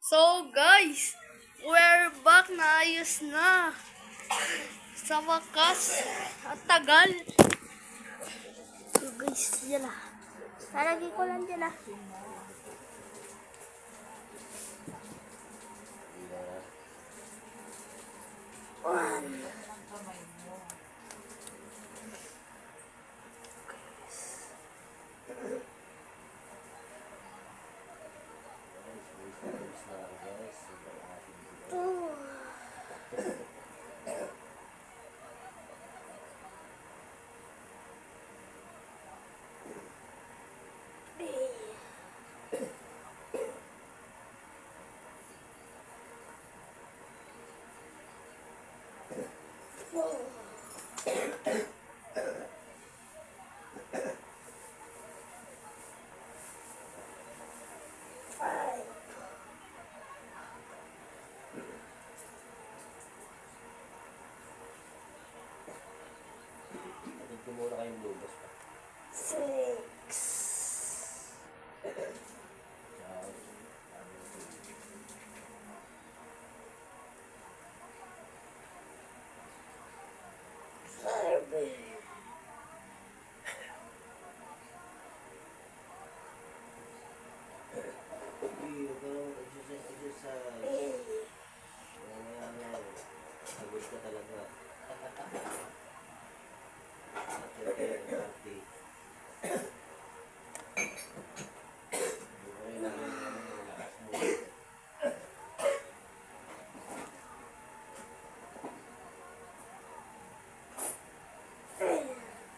So guys, we're back na ayos na. Sa wakas, at tagal. So guys, yan na. Lalagay ko lang dyan ah. One. Muna kayong lubos pa. 6. Sagot ka talaga.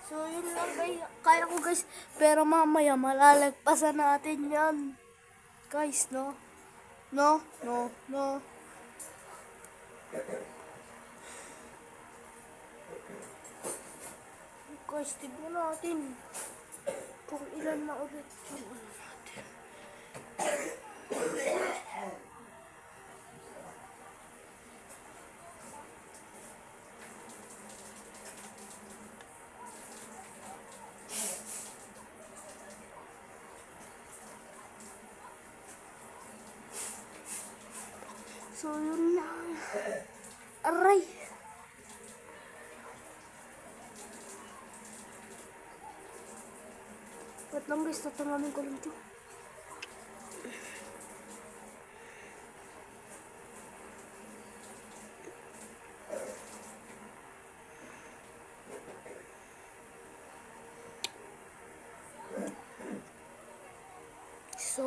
So yun lang guys, kaya ko guys, pero mamaya malalagpasan natin yan. Guys, no? No. Guys, tignan natin kung ilan na ulit yung ano natin. So yun lang. Aray! Wait lang guys, tatangamin ko lang ito. So,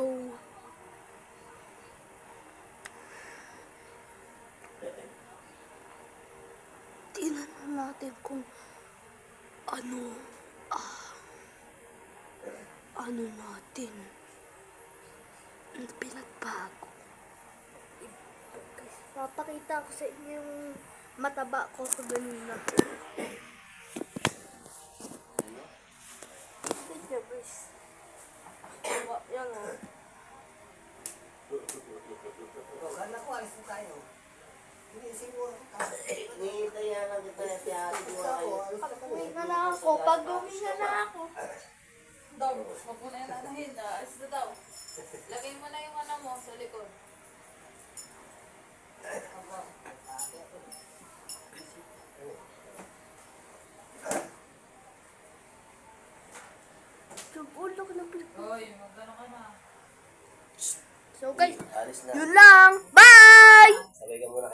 tingnan natin kung ano natin pinagbago. Papakita ko sa inyo yung mataba ko sa ganina. Tignan guys. Yan o. Kala ko, alis na tayo. Iniisip mo. Hinihintay lang kita si ate mo. Pag-uwi na lang ako. Pag-uwi na lang ako. Daw, huwag mo na yung nanahin. Alis na daw. Lagay mo na yung ano mo sa likod. Ulo ko ng pinag- Hoy, magano ka na. So guys, Alis na. yun lang. Bye!